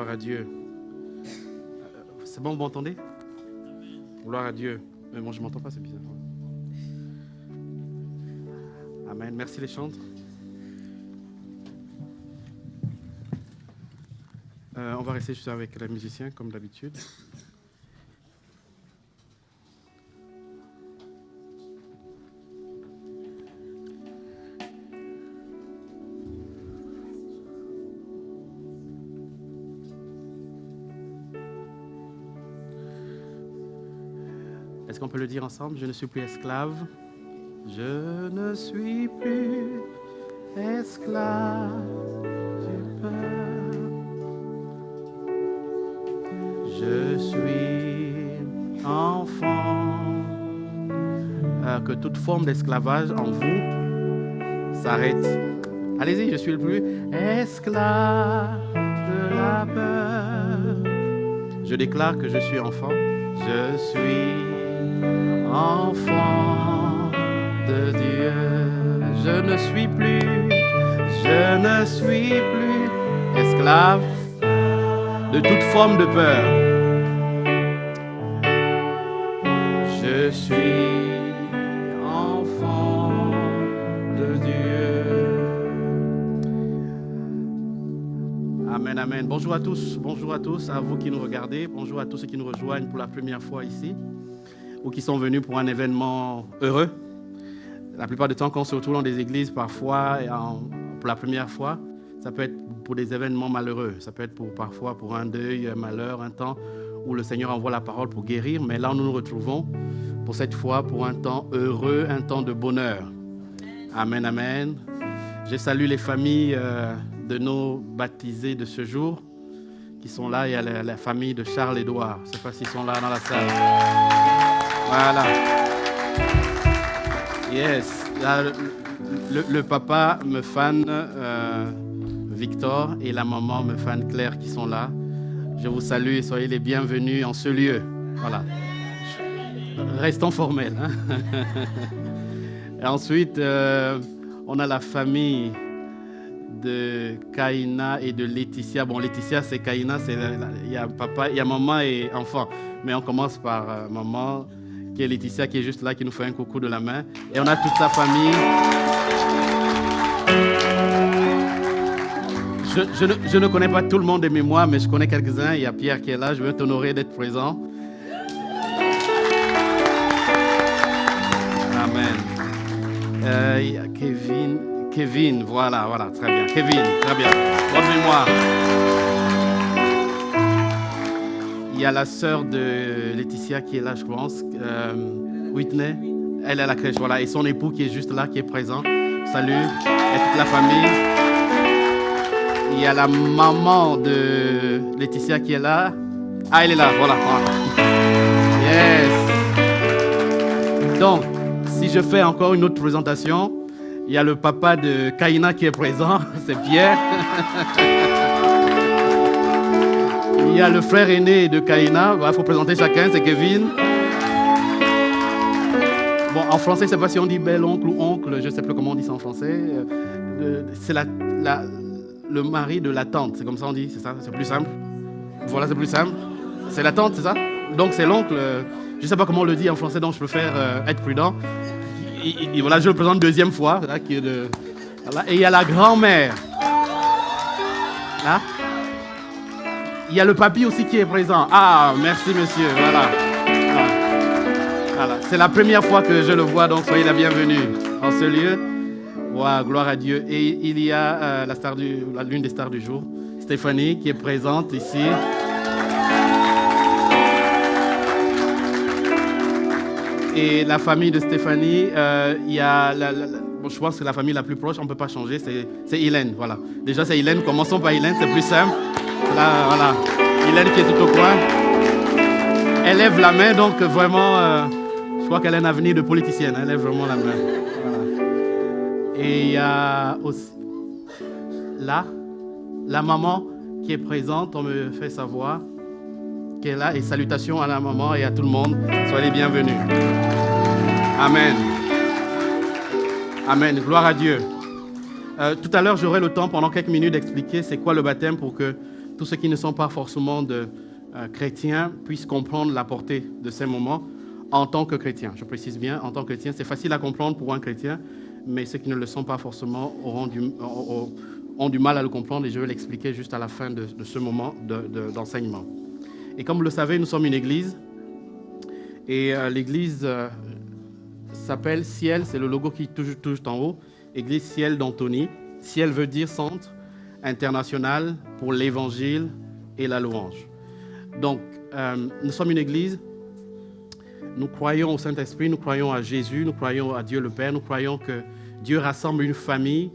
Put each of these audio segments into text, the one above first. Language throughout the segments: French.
Gloire à Dieu. C'est bon, vous m'entendez? Gloire à Dieu. Mais moi, je ne m'entends pas, c'est bizarre. Amen. Merci les chantres. On va rester juste avec les musiciens, comme d'habitude. Est-ce qu'on peut le dire ensemble? Je ne suis plus esclave. Je ne suis plus esclave du peur. Je suis enfant. Que toute forme d'esclavage en vous s'arrête. Allez-y, je suis le plus esclave de la peur. Je déclare que je suis enfant. Je suis enfant de Dieu. Je ne suis plus esclave de toute forme de peur. Je suis enfant de Dieu. Amen, amen. Bonjour à tous, à vous qui nous regardez. Bonjour à tous ceux qui nous rejoignent pour la première fois ici ou qui sont venus pour un événement heureux. La plupart du temps, quand on se retrouve dans des églises, parfois, pour la première fois, ça peut être pour des événements malheureux. Ça peut être parfois pour un deuil, un malheur, un temps où le Seigneur envoie la parole pour guérir. Mais là, nous nous retrouvons pour cette fois pour un temps heureux, un temps de bonheur. Amen, amen. Je salue les familles de nos baptisés de ce jour qui sont là. Il y a la famille de Charles-Édouard. Je ne sais pas s'ils sont là dans la salle. Voilà. Yes. Là, le papa me fan Victor et la maman me fan Claire qui sont là. Je vous salue et soyez les bienvenus en ce lieu. Voilà. Restons formels. Hein? Et ensuite, on a la famille de Kaina et de Laetitia. Bon, Laetitia, c'est Kaina, il y a papa, il y a maman et enfant. Mais on commence par maman, qui est Laetitia, qui est juste là, qui nous fait un coucou de la main. Et on a toute sa famille. Je ne connais pas tout le monde de mémoire, mais je connais quelques-uns. Il y a Pierre qui est là, je veux t'honorer d'être présent. Amen. Il y a Kevin, voilà, très bien. Kevin, très bien. Bonne mémoire. Il y a la sœur de Laetitia qui est là, je pense. Whitney, elle est à la crèche, voilà. Et son époux qui est juste là, qui est présent. Salut, et toute la famille. Il y a la maman de Laetitia qui est là. Ah, elle est là, voilà. Yes. Donc, si je fais encore une autre présentation, il y a le papa de Kaina qui est présent, c'est Pierre. Il y a le frère aîné de Kaina, il faut présenter chacun, c'est Kevin. Bon, en français, je ne sais pas si on dit bel-oncle ou oncle, je ne sais plus comment on dit ça en français. C'est le mari de la tante, c'est comme ça on dit, c'est ça, c'est plus simple. Voilà, c'est plus simple. C'est la tante, c'est ça? Donc c'est l'oncle, je ne sais pas comment on le dit en français, donc je préfère être prudent. Et voilà, je le présente deuxième fois. Là, voilà. Et il y a la grand-mère. Là. Il y a le papy aussi qui est présent. Ah, merci monsieur, voilà. Voilà. C'est la première fois que je le vois, donc soyez la bienvenue en ce lieu. Wow, gloire à Dieu. Et il y a l'une des stars du jour, Stéphanie, qui est présente ici. Et la famille de Stéphanie, il y a bon, je pense que la famille la plus proche, on ne peut pas changer, c'est Hélène. Voilà. Déjà, c'est Hélène. Commençons par Hélène, c'est plus simple. Là, voilà. Hélène qui est tout au coin. Elle lève la main, donc vraiment, je crois qu'elle a un avenir de politicienne. Elle lève vraiment la main. Voilà. Et il y a aussi là, la maman qui est présente, on me fait savoir qui est là. Et salutations à la maman et à tout le monde. Soyez les bienvenus. Amen. Amen. Gloire à Dieu. Tout à l'heure, j'aurai le temps pendant quelques minutes d'expliquer c'est quoi le baptême pour que tous ceux qui ne sont pas forcément chrétiens puissent comprendre la portée de ces moments en tant que chrétiens. Je précise bien, en tant que chrétien, c'est facile à comprendre pour un chrétien, mais ceux qui ne le sont pas forcément ont du mal à le comprendre et je vais l'expliquer juste à la fin de ce moment d'enseignement. Et comme vous le savez, nous sommes une église et l'église s'appelle Ciel, c'est le logo qui est tout en haut, Église Ciel d'Antony. Ciel veut dire Centre international pour l'évangile et la louange. Donc, nous sommes une église, nous croyons au Saint-Esprit, nous croyons à Jésus, nous croyons à Dieu le Père, nous croyons que Dieu rassemble une famille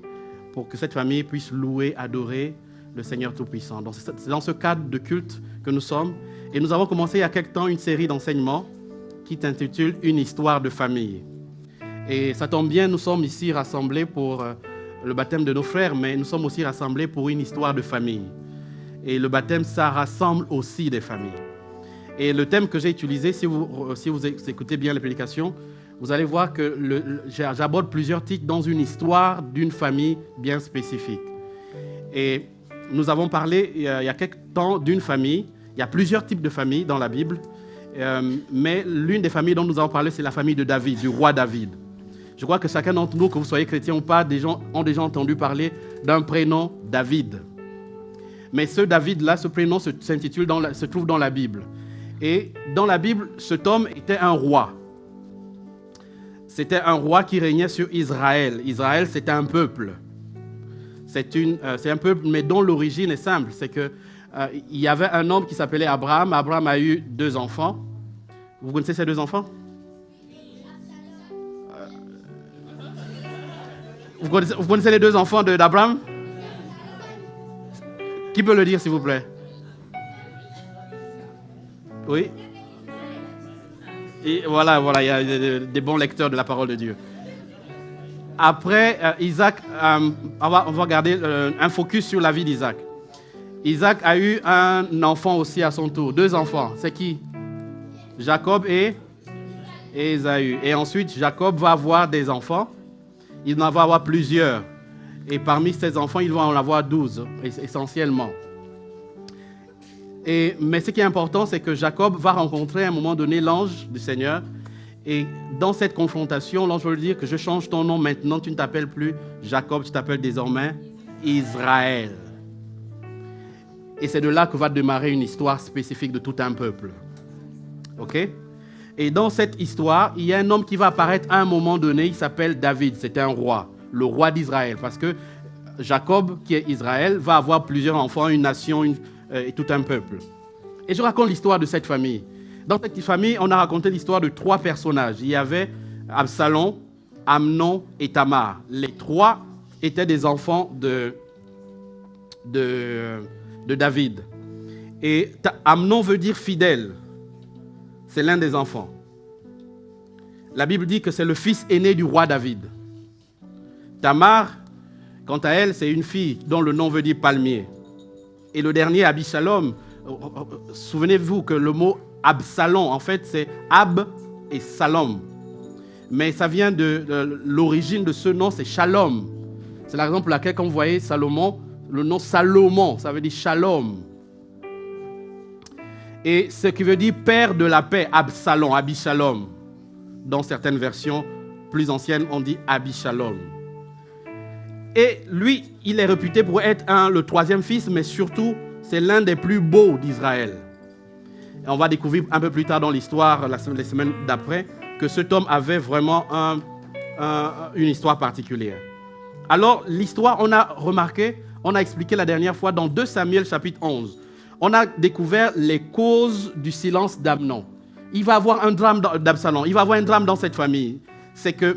pour que cette famille puisse louer, adorer le Seigneur Tout-Puissant. Donc, c'est dans ce cadre de culte que nous sommes. Et nous avons commencé il y a quelque temps une série d'enseignements qui s'intitule « Une histoire de famille ». Et ça tombe bien, nous sommes ici rassemblés pour le baptême de nos frères, mais nous sommes aussi rassemblés pour une histoire de famille. Et le baptême, ça rassemble aussi des familles. Et le thème que j'ai utilisé, si vous écoutez bien les prédications, vous allez voir que j'aborde plusieurs titres dans une histoire d'une famille bien spécifique. Et nous avons parlé il y a quelque temps d'une famille. Il y a plusieurs types de familles dans la Bible, mais l'une des familles dont nous avons parlé, c'est la famille de David, du roi David. Je crois que chacun d'entre nous, que vous soyez chrétien ou pas, ont déjà entendu parler d'un prénom David. Mais ce David-là, ce prénom se trouve dans la Bible. Et dans la Bible, cet homme était un roi. C'était un roi qui régnait sur Israël. Israël, c'était un peuple. C'est un peuple, mais dont l'origine est simple. C'est qu'il y avait un homme qui s'appelait Abraham. Abraham a eu 2 enfants. Vous connaissez ces 2 enfants? Vous connaissez les 2 enfants d'Abraham? Qui peut le dire, s'il vous plaît? Oui. Et voilà, il y a des bons lecteurs de la parole de Dieu. Après, Isaac, on va regarder un focus sur la vie d'Isaac. Isaac a eu un enfant aussi à son tour, 2 enfants. C'est qui? Jacob et Ésaü. Et ensuite, Jacob va avoir des enfants. Il va avoir plusieurs. Et parmi ces enfants, il va en avoir 12, essentiellement. Mais ce qui est important, c'est que Jacob va rencontrer à un moment donné l'ange du Seigneur. Et dans cette confrontation, l'ange va lui dire que je change ton nom maintenant. Tu ne t'appelles plus Jacob, tu t'appelles désormais Israël. Et c'est de là que va démarrer une histoire spécifique de tout un peuple. OK? Et dans cette histoire, il y a un homme qui va apparaître à un moment donné, il s'appelle David, c'était un roi, le roi d'Israël. Parce que Jacob, qui est Israël, va avoir plusieurs enfants, une nation et tout un peuple. Et je raconte l'histoire de cette famille. Dans cette famille, on a raconté l'histoire de 3 personnages. Il y avait Absalom, Amnon et Tamar. Les 3 étaient des enfants de David. Et Amnon veut dire fidèle. C'est l'un des enfants. La Bible dit que c'est le fils aîné du roi David. Tamar, quant à elle, c'est une fille dont le nom veut dire palmier. Et le dernier, Abishalom, souvenez-vous que le mot Absalom, en fait, c'est Ab et Salom. Mais ça vient de l'origine de ce nom, c'est Shalom. C'est la raison pour laquelle, quand vous voyez Salomon, le nom Salomon, ça veut dire Shalom. Et ce qui veut dire père de la paix, Absalom, Abishalom. Dans certaines versions plus anciennes, on dit Abishalom. Et lui, il est réputé pour être le 3e fils, mais surtout, c'est l'un des plus beaux d'Israël. Et on va découvrir un peu plus tard dans l'histoire, les semaines d'après, que cet homme avait vraiment une histoire particulière. Alors, l'histoire, on a remarqué, on a expliqué la dernière fois dans 2 Samuel chapitre 11. On a découvert les causes du silence d'Amnon. Il va avoir un drame d'Absalom. Il va avoir un drame dans cette famille. C'est que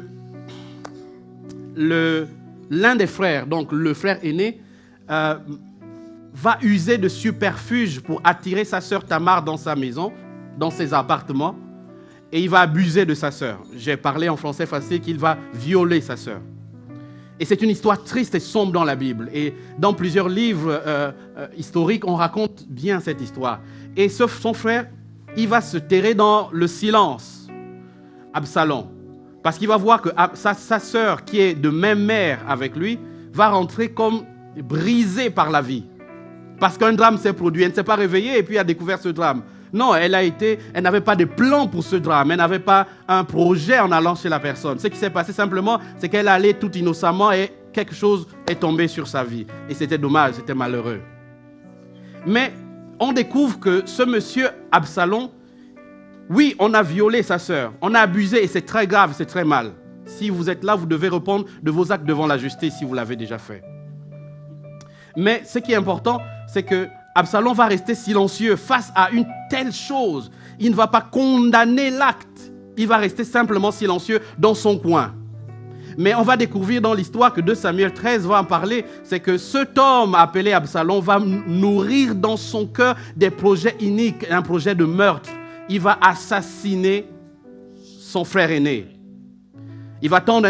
l'un des frères, donc le frère aîné, va user de subterfuge pour attirer sa sœur Tamar dans sa maison, dans ses appartements, et il va abuser de sa sœur. J'ai parlé en français facile qu'il va violer sa sœur. Et c'est une histoire triste et sombre dans la Bible. Et dans plusieurs livres historiques, on raconte bien cette histoire. Et son frère, il va se terrer dans le silence, Absalom. Parce qu'il va voir que sa sœur, qui est de même mère avec lui, va rentrer comme brisée par la vie. parce qu'un drame s'est produit. Elle ne s'est pas réveillée et puis a découvert ce drame. Non, elle n'avait pas de plan pour ce drame. Elle n'avait pas un projet en allant chez la personne. Ce qui s'est passé simplement, c'est qu'elle allait tout innocemment et quelque chose est tombé sur sa vie. Et c'était dommage, c'était malheureux. Mais on découvre que ce monsieur Absalom, oui, on a violé sa sœur, on a abusé et c'est très grave, c'est très mal. Si vous êtes là, vous devez répondre de vos actes devant la justice si vous l'avez déjà fait. Mais ce qui est important, c'est que Absalom va rester silencieux face à une telle chose. Il ne va pas condamner l'acte, il va rester simplement silencieux dans son coin. Mais on va découvrir dans l'histoire que 2 Samuel 13 va en parler, c'est que cet homme appelé Absalom va nourrir dans son cœur des projets iniques, un projet de meurtre. Il va assassiner son frère aîné. Il va tendre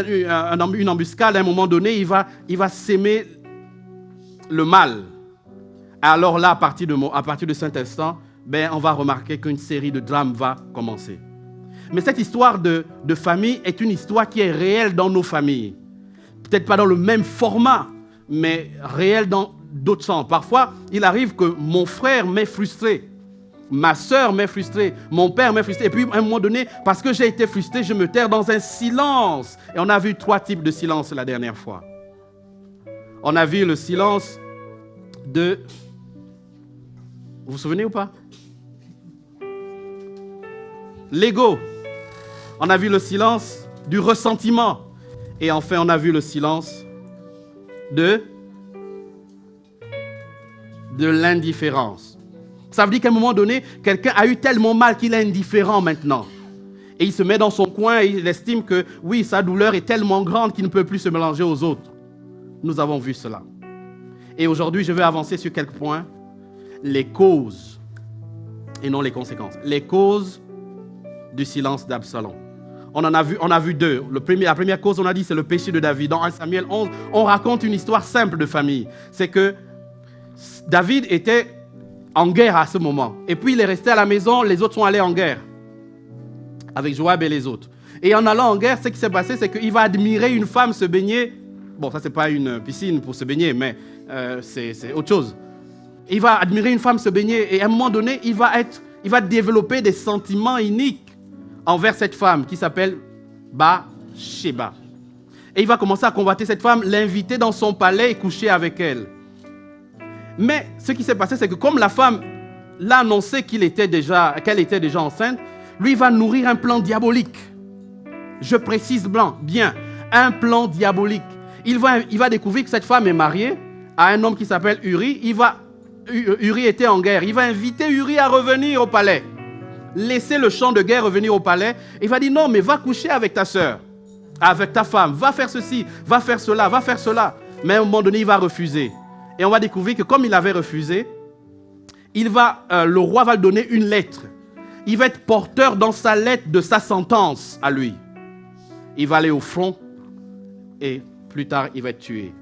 une embuscade à un moment donné, il va s'aimer le mal. Alors là, à partir de cet instant, on va remarquer qu'une série de drames va commencer. Mais cette histoire de famille est une histoire qui est réelle dans nos familles. Peut-être pas dans le même format, mais réelle dans d'autres sens. Parfois, il arrive que mon frère m'ait frustré, ma sœur m'ait frustré, mon père m'ait frustré. Et puis, à un moment donné, parce que j'ai été frustré, je me terre dans un silence. Et on a vu 3 types de silence la dernière fois. On a vu le silence de... Vous vous souvenez ou pas? L'ego. On a vu le silence du ressentiment. Et enfin, on a vu le silence de l'indifférence. Ça veut dire qu'à un moment donné, quelqu'un a eu tellement mal qu'il est indifférent maintenant. Et il se met dans son coin et il estime que, oui, sa douleur est tellement grande qu'il ne peut plus se mélanger aux autres. Nous avons vu cela. Et aujourd'hui, je vais avancer sur quelques points. Les causes, et non les conséquences. Les causes du silence d'Absalom. On a vu 2. La première cause, on a dit, c'est le péché de David. Dans 1 Samuel 11, on raconte une histoire simple de famille. C'est que David était en guerre à ce moment. Et puis, il est resté à la maison, les autres sont allés en guerre. Avec Joab et les autres. Et en allant en guerre, ce qui s'est passé, c'est qu'il va admirer une femme se baigner. Bon, ça, c'est pas une piscine pour se baigner, mais c'est autre chose. Il va admirer une femme se baigner et à un moment donné, il va développer des sentiments iniques envers cette femme qui s'appelle Bathsheba. Et il va commencer à convoiter cette femme, l'inviter dans son palais et coucher avec elle. Mais ce qui s'est passé, c'est que comme la femme l'a annoncé qu'elle était déjà enceinte, lui va nourrir un plan diabolique. Je précise bien, un plan diabolique. Il va découvrir que cette femme est mariée à un homme qui s'appelle Uri. Uri était en guerre. Il va inviter Uri à revenir au palais. Laisser le champ de guerre, revenir au palais. Il va dire non, mais va coucher avec ta sœur, avec ta femme. Va faire ceci, va faire cela, va faire cela. Mais à un moment donné, il va refuser. Et on va découvrir que comme il avait refusé, le roi va lui donner une lettre. Il va être porteur dans sa lettre de sa sentence à lui. Il va aller au front et plus tard, il va être tué.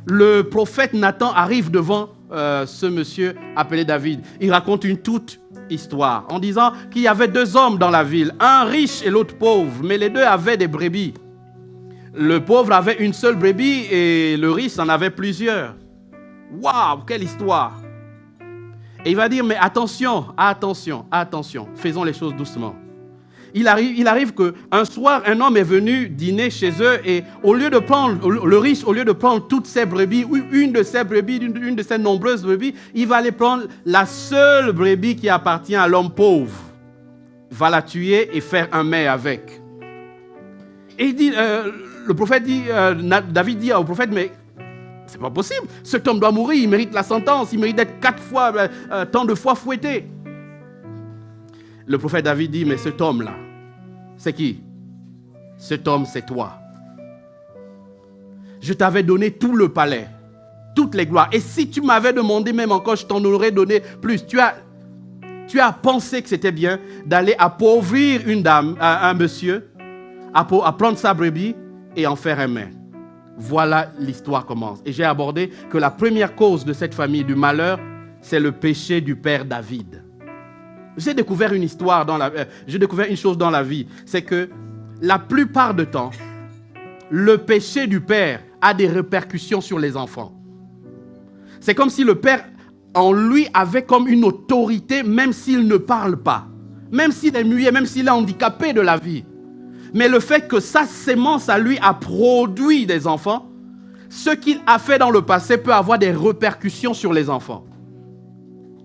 Le prophète Nathan arrive devant ce monsieur appelé David. Il raconte une toute histoire en disant qu'il y avait 2 hommes dans la ville, un riche et l'autre pauvre, mais les 2 avaient des brebis. Le pauvre avait une seule brebis et le riche en avait plusieurs. Waouh, quelle histoire! Et il va dire, mais attention, faisons les choses doucement. Il arrive qu'un soir, un homme est venu dîner chez eux et le riche, au lieu de prendre toutes ses brebis, ou une de ses brebis, une de ses nombreuses brebis, il va aller prendre la seule brebis qui appartient à l'homme pauvre. Va la tuer et faire un mets avec. Et il dit, David dit au prophète, mais c'est pas possible, cet homme doit mourir, il mérite la sentence, il mérite d'être 4 fois, tant de fois fouetté. Le prophète David dit, mais cet homme-là, c'est qui? Cet homme, c'est toi. Je t'avais donné tout le palais, toutes les gloires. Et si tu m'avais demandé même encore, je t'en aurais donné plus. Tu as pensé que c'était bien d'aller appauvrir une dame, un monsieur, à prendre sa brebis et en faire un mets. Voilà, l'histoire commence. Et j'ai abordé que la première cause de cette famille du malheur, c'est le péché du père David. J'ai découvert une chose dans la vie, c'est que la plupart du temps, le péché du père a des répercussions sur les enfants. C'est comme si le père en lui avait comme une autorité, même s'il ne parle pas, même s'il est muet, même s'il est handicapé de la vie. Mais le fait que sa sémence à lui a produit des enfants, ce qu'il a fait dans le passé peut avoir des répercussions sur les enfants.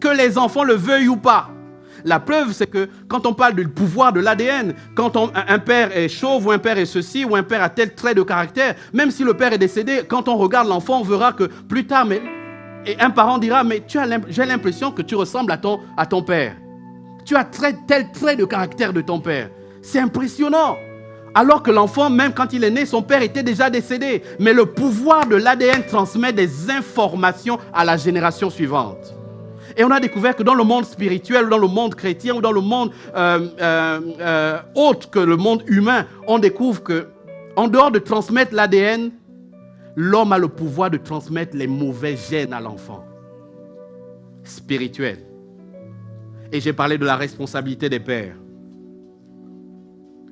Que les enfants le veuillent ou pas. La preuve, c'est que quand on parle du pouvoir de l'ADN, quand un père est chauve ou un père est ceci ou un père a tel trait de caractère, même si le père est décédé, quand on regarde l'enfant, on verra que plus tard, et un parent dira, mais j'ai l'impression que tu ressembles à ton père. Tu as tel trait de caractère de ton père. C'est impressionnant. Alors que l'enfant, même quand il est né, son père était déjà décédé. Mais le pouvoir de l'ADN transmet des informations à la génération suivante. Et on a découvert que dans le monde spirituel, dans le monde chrétien ou dans le monde autre que le monde humain, on découvre que, en dehors de transmettre l'ADN, l'homme a le pouvoir de transmettre les mauvais gènes à l'enfant. Spirituel. Et j'ai parlé de la responsabilité des pères.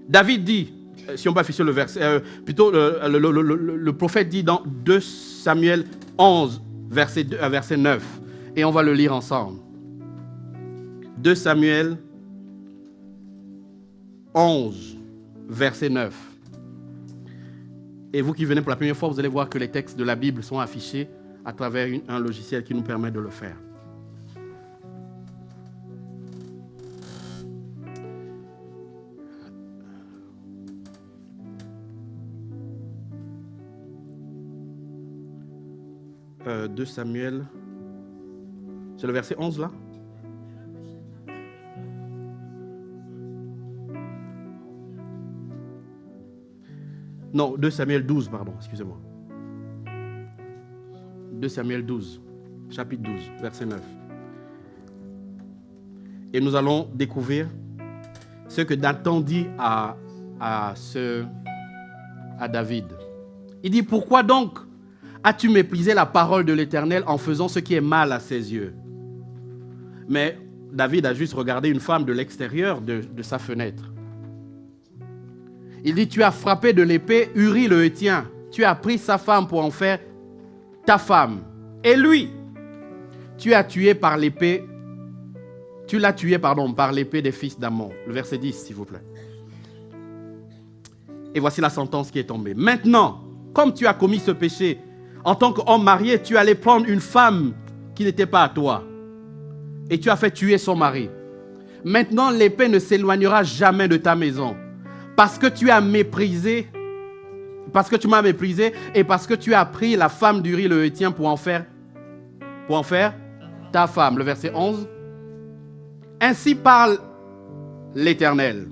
David dit, si on peut afficher le verset, le prophète dit dans 2 Samuel 11, verset 9. Et on va le lire ensemble. 2 Samuel 11, verset 9. Et vous qui venez pour la première fois, vous allez voir que les textes de la Bible sont affichés à travers un logiciel qui nous permet de le faire. « 2 Samuel... » C'est le verset 11 là? Non, 2 Samuel 12, pardon, excusez-moi. 2 Samuel 12, chapitre 12, verset 9. Et nous allons découvrir ce que Nathan dit à David. Il dit, pourquoi donc as-tu méprisé la parole de l'Éternel en faisant ce qui est mal à ses yeux? Mais David a juste regardé une femme de l'extérieur de sa fenêtre. Il dit, tu as frappé de l'épée Uri le Héthien. Tu as pris sa femme pour en faire ta femme. Et lui, tu l'as tué par l'épée des fils d'Ammon. Le verset 10, s'il vous plaît. Et voici la sentence qui est tombée. Maintenant, comme tu as commis ce péché, en tant qu'homme marié, tu allais prendre une femme qui n'était pas à toi. Et tu as fait tuer son mari. Maintenant, l'épée ne s'éloignera jamais de ta maison. Parce que tu as méprisé, parce que tu m'as méprisé et parce que tu as pris la femme d'Uri le Héthien pour en faire ta femme. Le verset 11. Ainsi parle l'Éternel.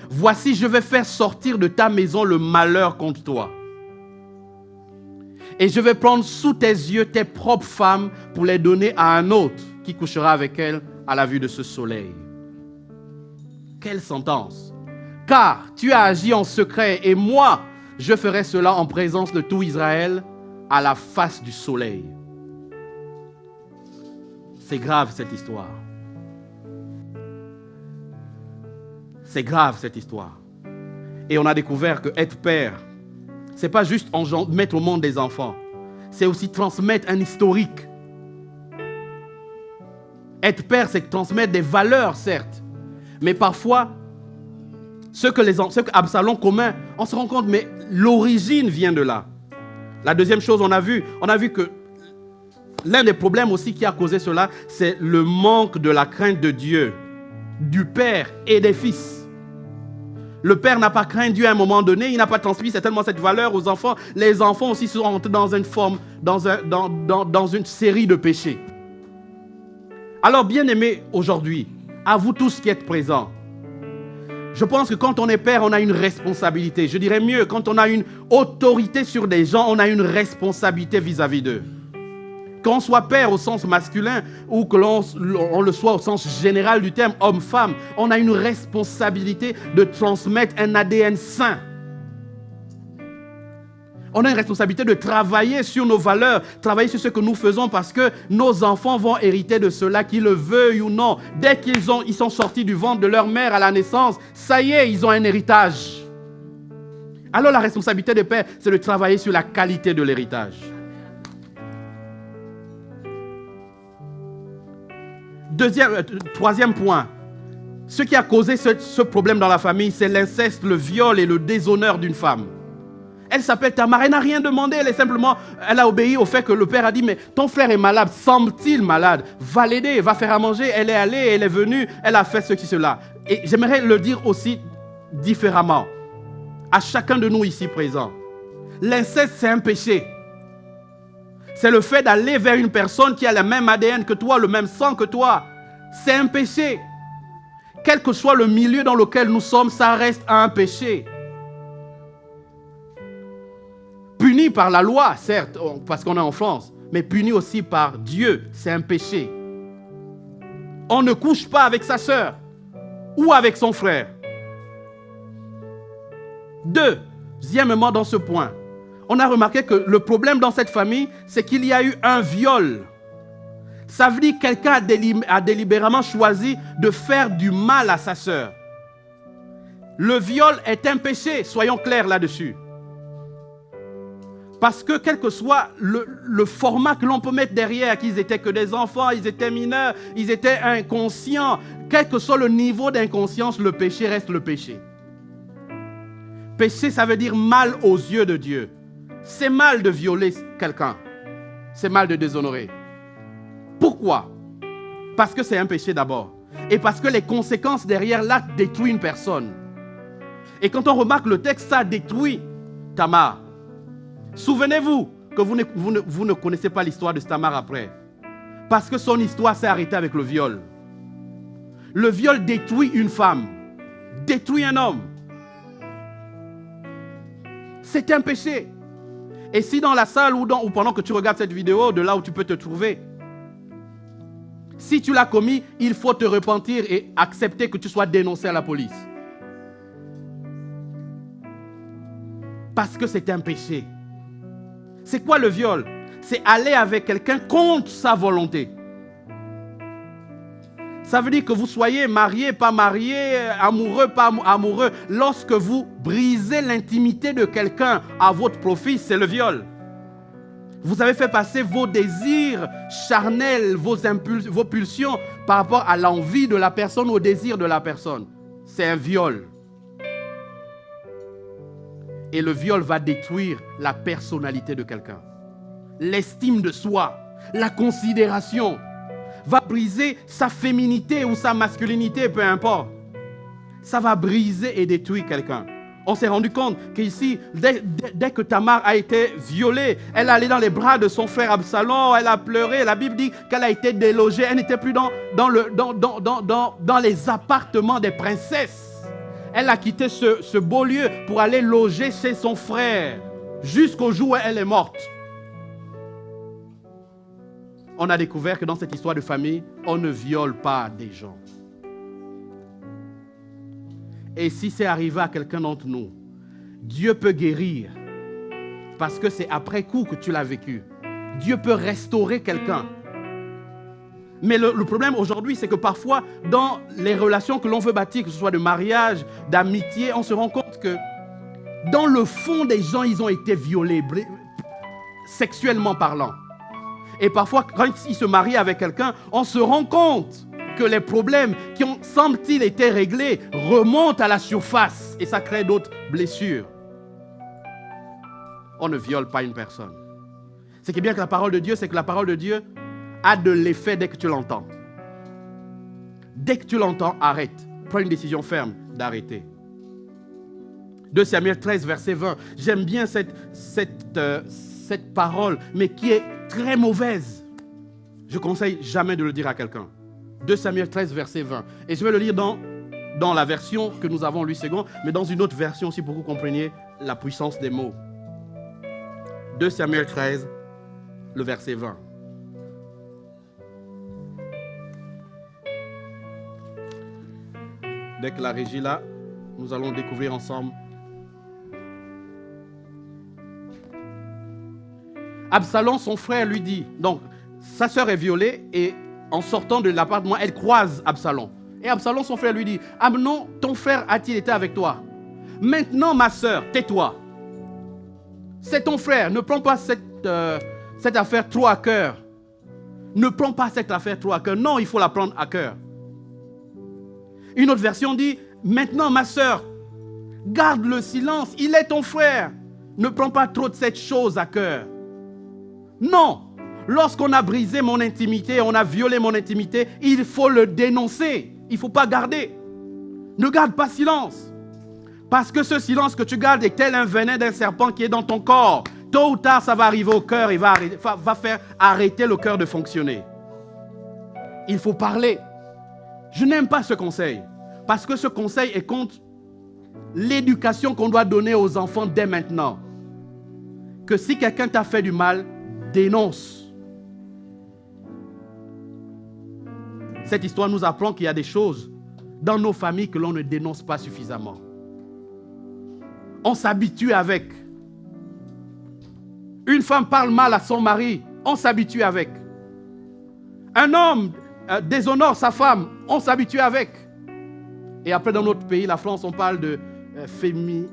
Voici, je vais faire sortir de ta maison le malheur contre toi. Et je vais prendre sous tes yeux tes propres femmes pour les donner à un autre qui couchera avec elles à la vue de ce soleil. Quelle sentence! Car tu as agi en secret et moi, je ferai cela en présence de tout Israël à la face du soleil. C'est grave cette histoire. C'est grave cette histoire. Et on a découvert que être père, ce n'est pas juste mettre au monde des enfants, c'est aussi transmettre un historique. Être père, c'est transmettre des valeurs, certes. Mais parfois, ce que Absalom commet, on se rend compte, mais l'origine vient de là. La deuxième chose, on a vu que l'un des problèmes aussi qui a causé cela, c'est le manque de la crainte de Dieu, du père et des fils. Le père n'a pas craint Dieu à un moment donné, il n'a pas transmis certainement cette valeur aux enfants. Les enfants aussi sont entrés dans une forme, dans une série de péchés. Alors, bien-aimés, aujourd'hui, à vous tous qui êtes présents, je pense que quand on est père, on a une responsabilité. Je dirais mieux, quand on a une autorité sur des gens, on a une responsabilité vis-à-vis d'eux. Qu'on soit père au sens masculin ou que l'on le soit au sens général du terme homme-femme, on a une responsabilité de transmettre un ADN sain. On a une responsabilité de travailler sur nos valeurs, travailler sur ce que nous faisons parce que nos enfants vont hériter de cela, qu'ils le veuillent ou non. Dès qu'ils sont sortis du ventre de leur mère à la naissance, ça y est, ils ont un héritage. Alors la responsabilité des pères, c'est de travailler sur la qualité de l'héritage. Troisième point. Ce qui a causé ce problème dans la famille, c'est l'inceste, le viol et le déshonneur d'une femme. Elle s'appelle Tamar, elle n'a rien demandé, elle a obéi au fait que le père a dit, mais ton frère est malade, semble-t-il malade, va l'aider, va faire à manger. Elle est allée, elle est venue, elle a fait ceci, cela. Et j'aimerais le dire aussi différemment, à chacun de nous ici présents. L'inceste, c'est un péché. C'est le fait d'aller vers une personne qui a le même ADN que toi, le même sang que toi. C'est un péché. Quel que soit le milieu dans lequel nous sommes, ça reste un péché. Puni par la loi, certes, parce qu'on est en France, mais puni aussi par Dieu, c'est un péché. On ne couche pas avec sa sœur ou avec son frère. Deuxièmement, dans ce point, on a remarqué que le problème dans cette famille, c'est qu'il y a eu un viol. Ça veut dire que quelqu'un a délibérément choisi de faire du mal à sa sœur. Le viol est un péché, soyons clairs là-dessus. Parce que quel que soit le format que l'on peut mettre derrière, qu'ils étaient que des enfants, ils étaient mineurs, ils étaient inconscients, quel que soit le niveau d'inconscience, le péché reste le péché. Péché, ça veut dire mal aux yeux de Dieu. C'est mal de violer quelqu'un. C'est mal de déshonorer. Pourquoi? Parce que c'est un péché d'abord. Et parce que les conséquences derrière l'acte détruisent une personne. Et quand on remarque le texte, ça détruit Tamar. Souvenez-vous que vous ne connaissez pas l'histoire de Tamar après. Parce que son histoire s'est arrêtée avec le viol. Le viol détruit une femme, détruit un homme. C'est un péché. Et si dans la salle ou pendant que tu regardes cette vidéo, de là où tu peux te trouver, si tu l'as commis, il faut te repentir et accepter que tu sois dénoncé à la police. Parce que c'est un péché. C'est quoi le viol? C'est aller avec quelqu'un contre sa volonté. Ça veut dire que vous soyez marié, pas marié, amoureux, pas amoureux. Lorsque vous brisez l'intimité de quelqu'un à votre profit, c'est le viol. Vous avez fait passer vos désirs charnels, vos pulsions par rapport à l'envie de la personne, au désir de la personne. C'est un viol. Et le viol va détruire la personnalité de quelqu'un. L'estime de soi, la considération, va briser sa féminité ou sa masculinité, peu importe. Ça va briser et détruire quelqu'un. On s'est rendu compte qu'ici, dès que Tamar a été violée, elle est allée dans les bras de son frère Absalom, elle a pleuré. La Bible dit qu'elle a été délogée. Elle n'était plus dans les appartements des princesses. Elle a quitté ce beau lieu pour aller loger chez son frère jusqu'au jour où elle est morte. On a découvert que dans cette histoire de famille, on ne viole pas des gens. Et si c'est arrivé à quelqu'un d'entre nous, Dieu peut guérir parce que c'est après coup que tu l'as vécu. Dieu peut restaurer quelqu'un. Mais le problème aujourd'hui, c'est que parfois, dans les relations que l'on veut bâtir, que ce soit de mariage, d'amitié, on se rend compte que dans le fond des gens, ils ont été violés, sexuellement parlant. Et parfois, quand ils se marient avec quelqu'un, on se rend compte que les problèmes qui ont, semble-t-il, été réglés remontent à la surface et ça crée d'autres blessures. On ne viole pas une personne. Ce qui est bien que la parole de Dieu, c'est que la parole de Dieu a de l'effet dès que tu l'entends. Dès que tu l'entends, arrête. Prends une décision ferme d'arrêter. 2 Samuel 13, verset 20. J'aime bien cette parole, mais qui est très mauvaise. Je ne conseille jamais de le dire à quelqu'un. 2 Samuel 13, verset 20. Et je vais le lire dans la version que nous avons lue second, mais dans une autre version aussi pour que vous compreniez la puissance des mots. 2 Samuel 13, le verset 20. Dès que la régie est là, nous allons découvrir ensemble. Absalom, son frère, lui dit, donc sa sœur est violée et en sortant de l'appartement, elle croise Absalom. Et Absalom, son frère, lui dit, Amnon, ton frère a-t-il été avec toi? Maintenant, ma sœur, tais-toi. C'est ton frère, ne prends pas cette affaire trop à cœur. Ne prends pas cette affaire trop à cœur. Non, il faut la prendre à cœur. Une autre version dit, maintenant ma sœur, garde le silence, il est ton frère. Ne prends pas trop de cette chose à cœur. Non, lorsqu'on a brisé mon intimité, on a violé mon intimité, il faut le dénoncer. Il ne faut pas garder. Ne garde pas silence. Parce que ce silence que tu gardes est tel un venin d'un serpent qui est dans ton corps. Tôt ou tard, ça va arriver au cœur et va faire arrêter le cœur de fonctionner. Il faut parler. Je n'aime pas ce conseil. Parce que ce conseil est contre l'éducation qu'on doit donner aux enfants dès maintenant. Que si quelqu'un t'a fait du mal, dénonce. Cette histoire nous apprend qu'il y a des choses dans nos familles que l'on ne dénonce pas suffisamment. On s'habitue avec. Une femme parle mal à son mari, on s'habitue avec. Un homme déshonore sa femme, on s'habitue avec. Et après, dans notre pays, la France, on parle de féminicide,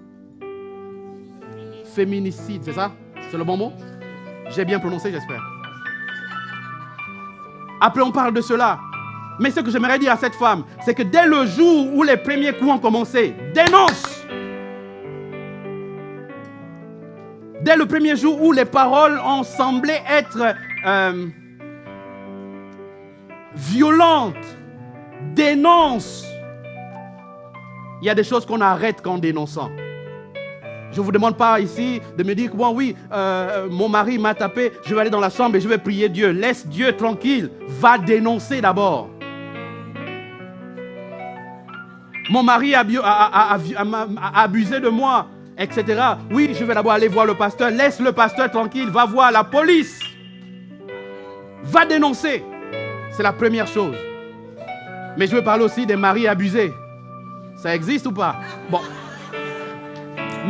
c'est ça? C'est le bon mot? J'ai bien prononcé, j'espère. Après, on parle de cela. Mais ce que j'aimerais dire à cette femme, c'est que dès le jour où les premiers coups ont commencé, dénonce. Dès le premier jour où les paroles ont semblé être violentes, dénonce. Il y a des choses qu'on arrête qu'en dénonçant. Je ne vous demande pas ici de me dire que bon, oui, mon mari m'a tapé, je vais aller dans la chambre et je vais prier Dieu. Laisse Dieu tranquille. Va dénoncer d'abord. Mon mari a abusé de moi, etc. Oui, je vais d'abord aller voir le pasteur. Laisse le pasteur tranquille. Va voir la police. Va dénoncer. C'est la première chose. Mais je veux parler aussi des maris abusés. Ça existe ou pas? Bon.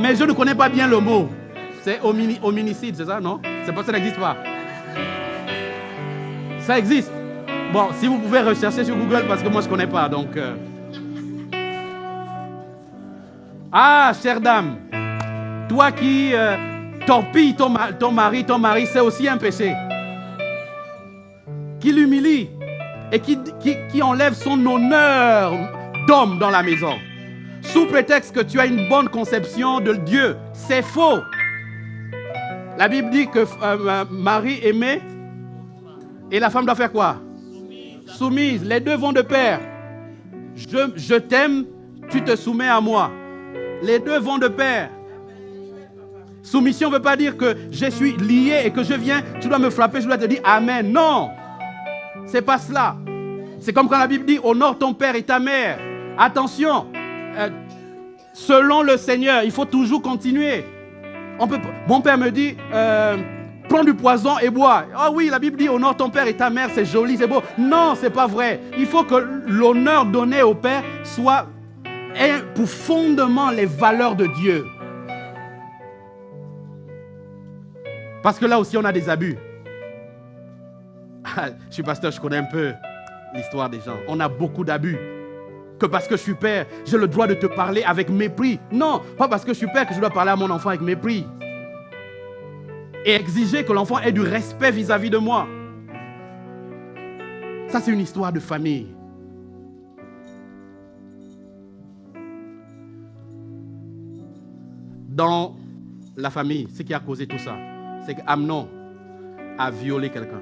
Mais je ne connais pas bien le mot. C'est hominicide, c'est ça, non? C'est pas ça, ça n'existe pas. Ça existe. Bon, si vous pouvez rechercher sur Google, parce que moi je ne connais pas, donc... Ah, chère dame, toi qui torpilles ton mari, c'est aussi un péché. Qui l'humilie et qui enlève son honneur d'homme dans la maison. Sous prétexte que tu as une bonne conception de Dieu. C'est faux. La Bible dit que mari aimé et la femme doit faire quoi? Soumise. Les deux vont de pair. Je t'aime, tu te soumets à moi. Les deux vont de pair. Soumission ne veut pas dire que je suis lié et que je viens, tu dois me frapper, je dois te dire Amen. Non. C'est pas cela. C'est comme quand la Bible dit honore ton père et ta mère. Attention. Selon le Seigneur, il faut toujours continuer. Mon père me dit prends du poison et bois. Ah oui, la Bible dit honore ton père et ta mère, c'est joli, c'est beau. Non, c'est pas vrai. Il faut que l'honneur donné au père soit pour fondement les valeurs de Dieu. Parce que là aussi, on a des abus. Je suis pasteur, je connais un peu l'histoire des gens. On a beaucoup d'abus. Que parce que je suis père, j'ai le droit de te parler avec mépris. Non, pas parce que je suis père que je dois parler à mon enfant avec mépris. Et exiger que l'enfant ait du respect vis-à-vis de moi. Ça, c'est une histoire de famille. Dans la famille, ce qui a causé tout ça, c'est qu'Amnon a violé quelqu'un.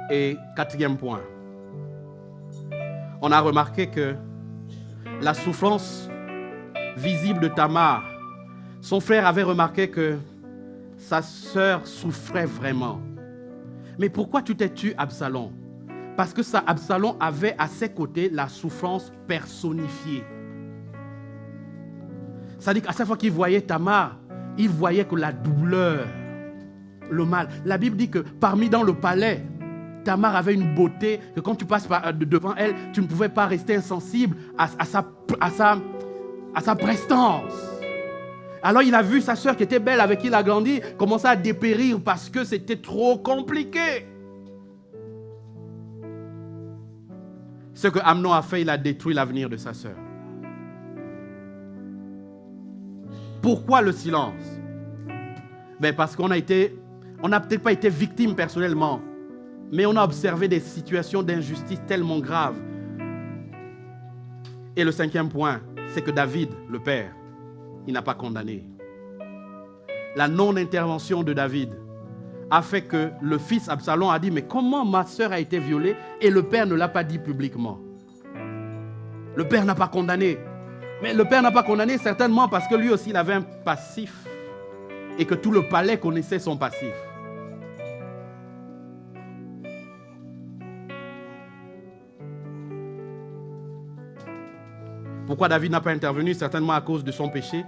Et quatrième point, on a remarqué que la souffrance visible de Tamar, son frère avait remarqué que sa sœur souffrait vraiment. Mais pourquoi tu t'es tué, Absalom? Parce que Absalom avait à ses côtés la souffrance personnifiée. C'est-à-dire qu'à chaque fois qu'il voyait Tamar, il voyait que la douleur, le mal. La Bible dit que parmi dans le palais, Tamar avait une beauté que quand tu passes devant elle, tu ne pouvais pas rester insensible à sa prestance. Alors il a vu sa sœur qui était belle, avec qui il a grandi, commencer à dépérir parce que c'était trop compliqué. Ce que Amnon a fait, il a détruit l'avenir de sa sœur. Pourquoi le silence? Ben parce qu'on n'a peut-être pas été victime personnellement, mais on a observé des situations d'injustice tellement graves. Et le 5e point, c'est que David, le père, il n'a pas condamné. La non-intervention de David a fait que le fils Absalom a dit, mais comment ma sœur a été violée et le père ne l'a pas dit publiquement. Le père n'a pas condamné. Mais le père n'a pas condamné certainement parce que lui aussi il avait un passif et que tout le palais connaissait son passif. Pourquoi David n'a pas intervenu? Certainement à cause de son péché,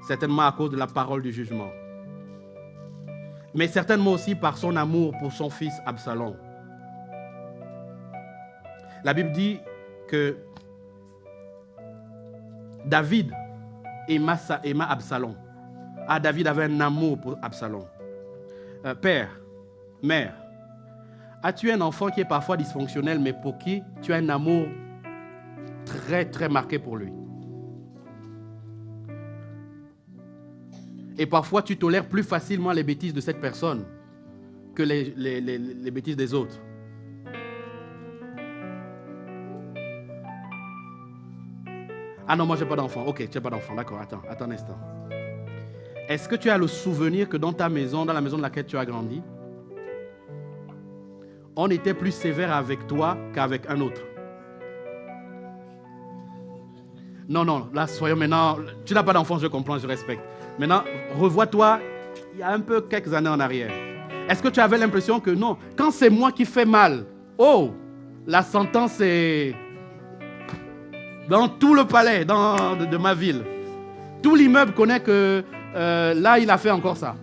certainement à cause de la parole du jugement. Mais certainement aussi par son amour pour son fils Absalom. La Bible dit que David aima Absalom. Ah, David avait un amour pour Absalom. Père, mère, as-tu un enfant qui est parfois dysfonctionnel, mais pour qui tu as un amour très, très marqué pour lui? Et parfois, tu tolères plus facilement les bêtises de cette personne que les bêtises des autres. Ah non, moi, je n'ai pas d'enfant. Ok, tu n'as pas d'enfant. D'accord, attends un instant. Est-ce que tu as le souvenir que dans ta maison, dans la maison de laquelle tu as grandi, on était plus sévère avec toi qu'avec un autre? Non, là, soyons maintenant... Tu n'as pas d'enfant, je comprends, je respecte. Maintenant, revois-toi il y a un peu quelques années en arrière. Est-ce que tu avais l'impression que non, quand c'est moi qui fais mal, oh, la sentence est dans tout le palais de ma ville. Tout l'immeuble connaît que là, il a fait encore ça.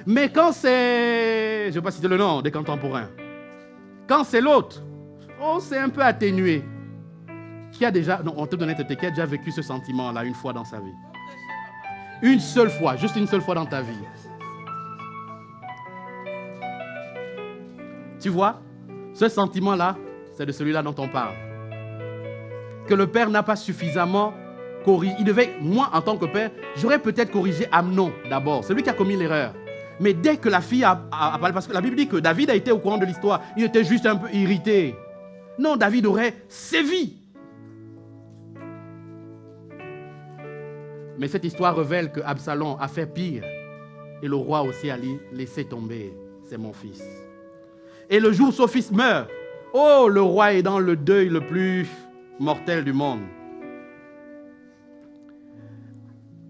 Mais quand c'est, je ne vais pas citer le nom des contemporains, quand c'est l'autre, oh, c'est un peu atténué. Qui a déjà, non, on te donne qui a déjà vécu ce sentiment-là une fois dans sa vie? Une seule fois, juste une seule fois dans ta vie. Tu vois, ce sentiment-là, c'est de celui-là dont on parle. Que le père n'a pas suffisamment corrigé. Il devait, moi en tant que père, j'aurais peut-être corrigé Amnon d'abord, celui qui a commis l'erreur. Mais dès que la fille a parlé, parce que la Bible dit que David a été au courant de l'histoire, il était juste un peu irrité. Non, David aurait sévi. Mais cette histoire révèle que Absalom a fait pire. Et le roi aussi a laissé tomber. C'est mon fils. Et le jour où son fils meurt, oh, le roi est dans le deuil le plus mortel du monde.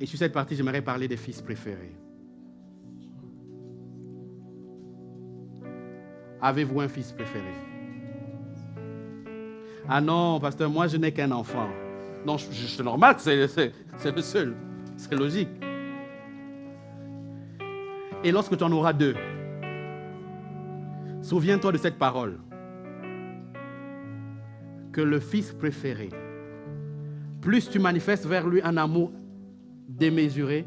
Et sur cette partie, j'aimerais parler des fils préférés. Avez-vous un fils préféré? Ah non, pasteur, moi je n'ai qu'un enfant. Non, c'est normal, c'est le seul. C'est logique. Et lorsque tu en auras 2, souviens-toi de cette parole. Que le fils préféré, plus tu manifestes vers lui un amour démesuré,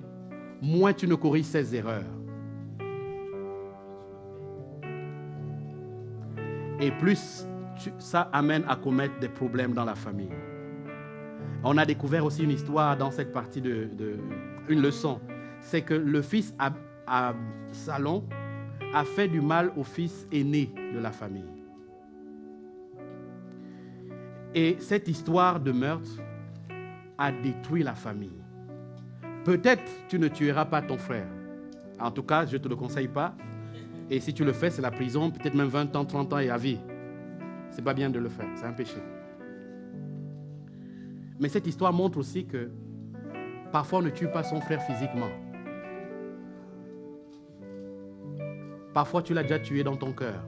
moins tu ne corriges ses erreurs. Et plus ça amène à commettre des problèmes dans la famille. On a découvert aussi une histoire dans cette partie une leçon. C'est que le fils Absalom a fait du mal au fils aîné de la famille. Et cette histoire de meurtre a détruit la famille. Peut-être tu ne tueras pas ton frère. En tout cas, je ne te le conseille pas. Et si tu le fais, c'est la prison, peut-être même 20 ans, 30 ans et à vie. Ce n'est pas bien de le faire, c'est un péché. Mais cette histoire montre aussi que parfois on ne tue pas son frère physiquement. Parfois tu l'as déjà tué dans ton cœur.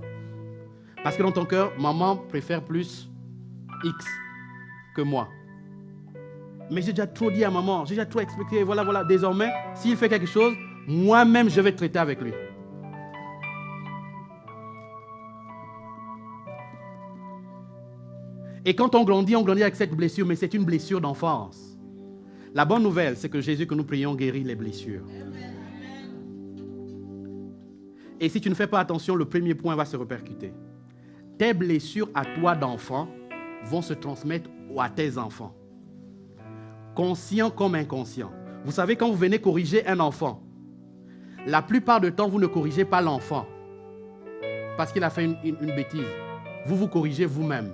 Parce que dans ton cœur, maman préfère plus X que moi. Mais j'ai déjà trop dit à maman, j'ai déjà trop expliqué, voilà, désormais, s'il fait quelque chose, moi-même je vais traiter avec lui. Et quand on grandit avec cette blessure, mais c'est une blessure d'enfance. La bonne nouvelle, c'est que Jésus que nous prions guérit les blessures. Et si tu ne fais pas attention, le premier point va se répercuter. Tes blessures à toi d'enfant vont se transmettre à tes enfants. Conscient comme inconscient. Vous savez, quand vous venez corriger un enfant, la plupart du temps, vous ne corrigez pas l'enfant parce qu'il a fait une bêtise. Vous vous corrigez vous-même.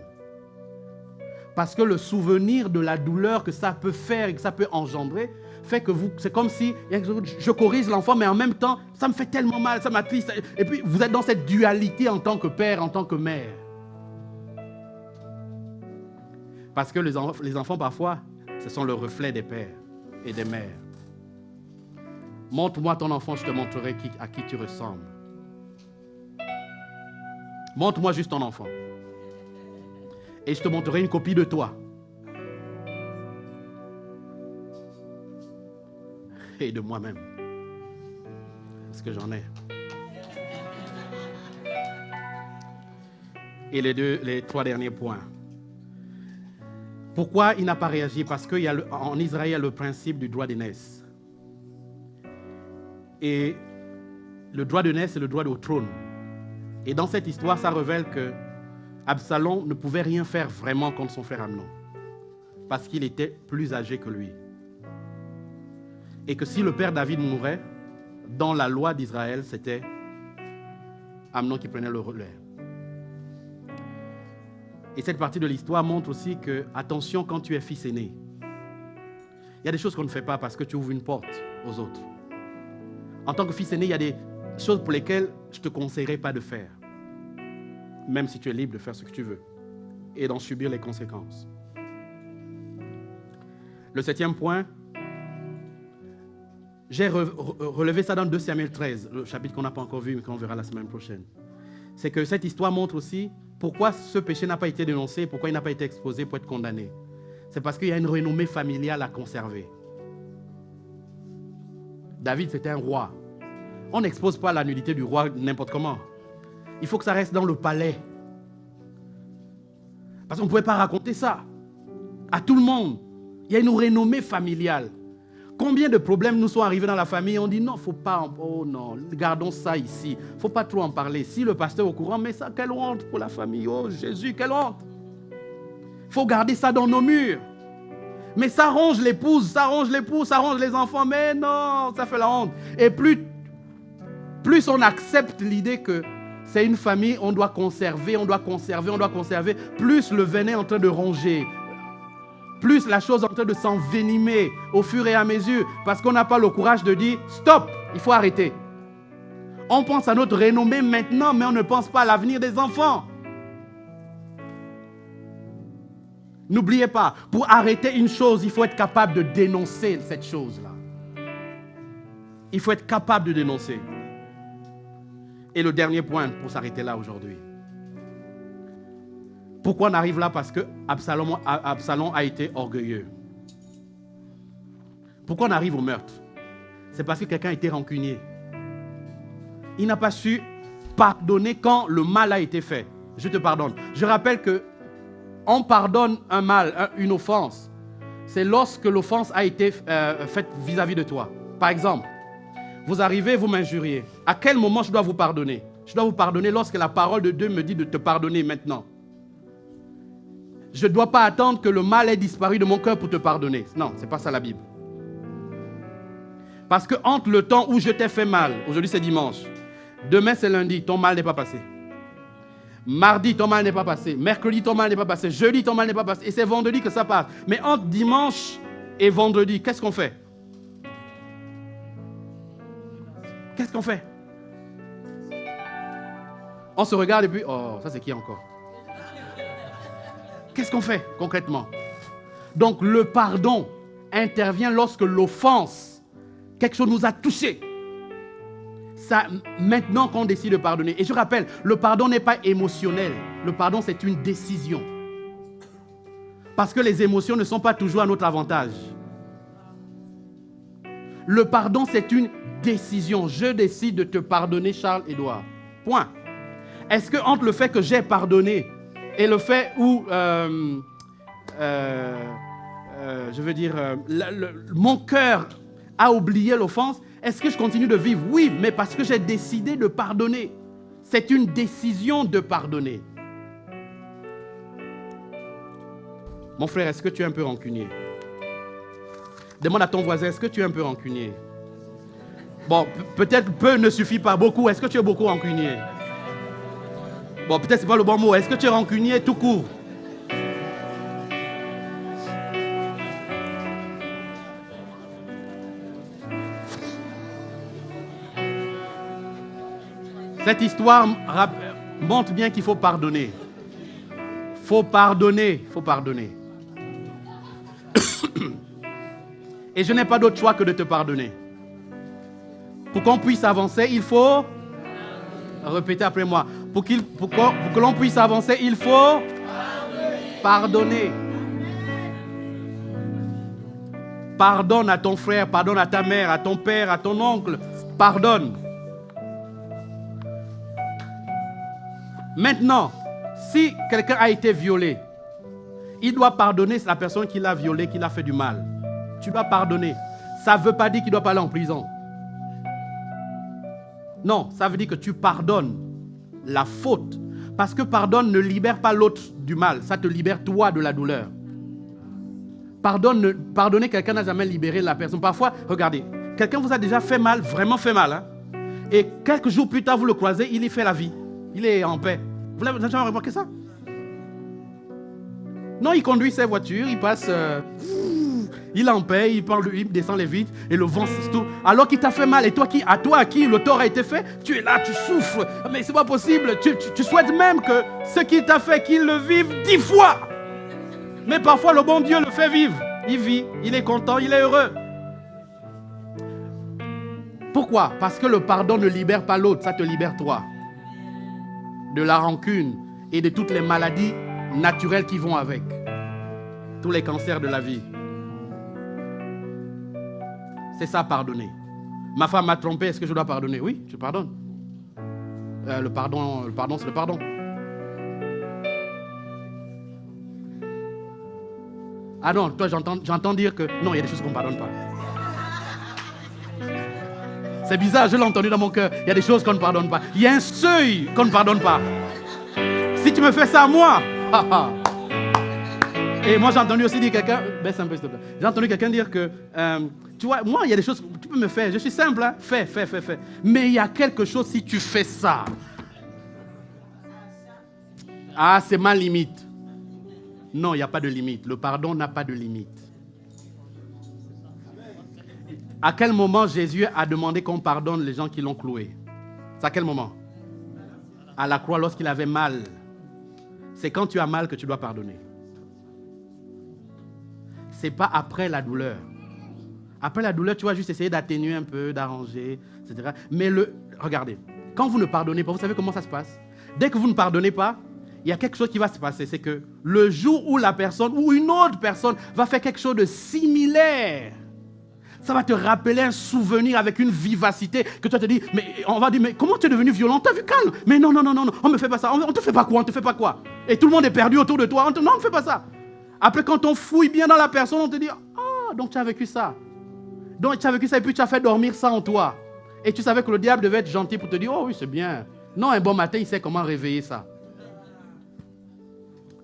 Parce que le souvenir de la douleur que ça peut faire et que ça peut engendrer fait que c'est comme si je corrige l'enfant, mais en même temps, ça me fait tellement mal, ça m'attriste. Et puis, vous êtes dans cette dualité en tant que père, en tant que mère. Parce que les enfants, parfois, ce sont le reflet des pères et des mères. Montre-moi ton enfant, je te montrerai à qui tu ressembles. Montre-moi juste ton enfant. Et je te montrerai une copie de toi. Et de moi-même. Parce que j'en ai. Et les 3 derniers points. Pourquoi il n'a pas réagi? Parce qu'en Israël, il y a le principe du droit d'aînesse. Et le droit d'aînesse, c'est le droit au trône. Et dans cette histoire, ça révèle que Absalom ne pouvait rien faire vraiment contre son frère Amnon. Parce qu'il était plus âgé que lui. Et que si le père David mourait, dans la loi d'Israël, c'était Amnon qui prenait le relais. Et cette partie de l'histoire montre aussi que, attention, quand tu es fils aîné, il y a des choses qu'on ne fait pas parce que tu ouvres une porte aux autres. En tant que fils aîné, il y a des choses pour lesquelles je ne te conseillerais pas de faire. Même si tu es libre de faire ce que tu veux et d'en subir les conséquences. Le 7e point, j'ai relevé ça dans 2 Samuel 13, le chapitre qu'on n'a pas encore vu, mais qu'on verra la semaine prochaine. C'est que cette histoire montre aussi pourquoi ce péché n'a pas été dénoncé, pourquoi il n'a pas été exposé pour être condamné. C'est parce qu'il y a une renommée familiale à conserver. David, c'était un roi. On n'expose pas la nudité du roi n'importe comment. Il faut que ça reste dans le palais. Parce qu'on ne pouvait pas raconter ça à tout le monde. Il y a une renommée familiale. Combien de problèmes nous sont arrivés dans la famille? On dit non, faut pas, oh non, gardons ça ici. Il ne faut pas trop en parler. Si le pasteur est au courant, mais ça, quelle honte pour la famille. Oh Jésus, quelle honte. Il faut garder ça dans nos murs. Mais ça ronge l'épouse, ça ronge l'époux, ça ronge les enfants. Mais non, ça fait la honte. Et plus on accepte l'idée que c'est une famille, on doit conserver, plus le venin est en train de ronger. Plus la chose est en train de s'envenimer au fur et à mesure, parce qu'on n'a pas le courage de dire « Stop, il faut arrêter ». On pense à notre renommée maintenant, mais on ne pense pas à l'avenir des enfants. N'oubliez pas, pour arrêter une chose, il faut être capable de dénoncer cette chose-là. Il faut être capable de dénoncer. Et le dernier point pour s'arrêter là aujourd'hui. Pourquoi on arrive là? Parce que Absalom a été orgueilleux. Pourquoi on arrive au meurtre? C'est parce que quelqu'un a été rancunier. Il n'a pas su pardonner quand le mal a été fait. Je te pardonne. Je rappelle que on pardonne un mal, une offense. C'est lorsque l'offense a été faite vis-à-vis de toi. Par exemple, vous arrivez, vous m'injuriez. À quel moment je dois vous pardonner? Je dois vous pardonner lorsque la parole de Dieu me dit de te pardonner maintenant. Je ne dois pas attendre que le mal ait disparu de mon cœur pour te pardonner. Non, ce n'est pas ça la Bible. Parce que entre le temps où je t'ai fait mal, aujourd'hui c'est dimanche, demain c'est lundi, ton mal n'est pas passé. Mardi, ton mal n'est pas passé. Mercredi, ton mal n'est pas passé. Jeudi, ton mal n'est pas passé. Et c'est vendredi que ça passe. Mais entre dimanche et vendredi, qu'est-ce qu'on fait? Qu'est-ce qu'on fait? On se regarde et puis, oh, ça c'est qui encore? Qu'est-ce qu'on fait concrètement? Donc le pardon intervient lorsque l'offense, quelque chose nous a touchés. Ça, maintenant qu'on décide de pardonner. Et je rappelle, le pardon n'est pas émotionnel. Le pardon, c'est une décision. Parce que les émotions ne sont pas toujours à notre avantage. Le pardon, c'est une décision. Je décide de te pardonner, Charles-Édouard. Point. Est-ce que entre le fait que j'ai pardonné et le fait où, mon cœur a oublié l'offense, est-ce que je continue de vivre? Oui, mais parce que j'ai décidé de pardonner. C'est une décision de pardonner. Mon frère, est-ce que tu es un peu rancunier? Demande à ton voisin, est-ce que tu es un peu rancunier? Bon, peut-être peu ne suffit pas. Beaucoup, est-ce que tu es beaucoup rancunier? Bon, peut-être c'est pas le bon mot. Est-ce que tu es rancunier tout court? Cette histoire montre bien qu'il faut pardonner. Faut pardonner, faut pardonner. Et je n'ai pas d'autre choix que de te pardonner. Pour qu'on puisse avancer, il faut... Répétez après moi. Pour que l'on puisse avancer, il faut... Pardonner. Pardonne à ton frère, pardonne à ta mère, à ton père, à ton oncle. Pardonne. Maintenant, si quelqu'un a été violé, il doit pardonner la personne qui l'a violé, qui l'a fait du mal. Tu dois pardonner. Ça ne veut pas dire qu'il doit pas aller en prison. Non, ça veut dire que tu pardonnes la faute. Parce que pardonne ne libère pas l'autre du mal. Ça te libère toi de la douleur. Pardonner quelqu'un n'a jamais libéré la personne. Parfois, regardez, quelqu'un vous a déjà fait mal, vraiment fait mal. Hein? Et quelques jours plus tard, vous le croisez, il y fait la vie. Il est en paix. Vous n'avez jamais remarqué ça? Non, il conduit sa voiture, il passe... il est en paix, il descend les vitres et le vent c'est tout. Alors qu'il t'a fait mal et toi à qui le tort a été fait, tu es là, tu souffres. Mais c'est pas possible. Tu souhaites même que ce qu'il t'a fait, qu'il le vive 10 fois. Mais parfois le bon Dieu le fait vivre. Il vit, il est content, il est heureux. Pourquoi? Parce que le pardon ne libère pas l'autre, ça te libère toi. De la rancune et de toutes les maladies naturelles qui vont avec. Tous les cancers de la vie. C'est ça, pardonner. Ma femme m'a trompé, est-ce que je dois pardonner? Oui, je pardonne. Le pardon, c'est le pardon. Ah non, toi, j'entends dire que... Non, il y a des choses qu'on ne pardonne pas. C'est bizarre, je l'ai entendu dans mon cœur. Il y a des choses qu'on ne pardonne pas. Il y a un seuil qu'on ne pardonne pas. Si tu me fais ça à moi... Et moi, j'ai entendu aussi dire quelqu'un... Baisse un peu, s'il te plaît. J'ai entendu quelqu'un dire que... tu vois, moi, il y a des choses que tu peux me faire. Je suis simple, hein? Fais. Mais il y a quelque chose, si tu fais ça... Ah, c'est ma limite. Non, il n'y a pas de limite. Le pardon n'a pas de limite. À quel moment Jésus a demandé qu'on pardonne les gens qui l'ont cloué? C'est à quel moment? À la croix, lorsqu'il avait mal. C'est quand tu as mal que tu dois pardonner. Ce n'est pas après la douleur. Après la douleur, tu vas juste essayer d'atténuer un peu, d'arranger, etc. Mais regardez, quand vous ne pardonnez pas, vous savez comment ça se passe? Dès que vous ne pardonnez pas, il y a quelque chose qui va se passer. C'est que le jour où la personne ou une autre personne va faire quelque chose de similaire, ça va te rappeler un souvenir avec une vivacité que toi te dis, mais on va dire, mais comment tu es devenu violent? T'as vu, calme. Mais non, on me fait pas ça. On te fait pas quoi? Et tout le monde est perdu autour de toi. Non, on ne fait pas ça. Après, quand on fouille bien dans la personne, on te dit, ah, donc tu as vécu ça. Donc tu as vécu ça et puis tu as fait dormir ça en toi. Et tu savais que le diable devait être gentil pour te dire, oh oui, c'est bien. Non, un bon matin, il sait comment réveiller ça.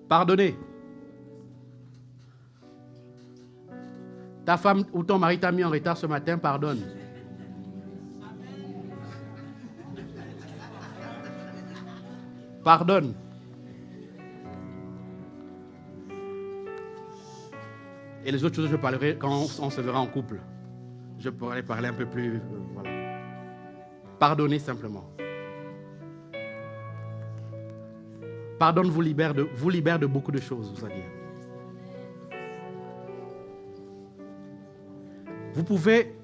Pardonnez. Ta femme ou ton mari t'a mis en retard ce matin, pardonne. Pardonne. Et les autres choses, je parlerai quand on se verra en couple. Je pourrai parler un peu plus... voilà. Pardonnez simplement. Pardonne vous libère de beaucoup de choses, vous allez dire. Vous pouvez,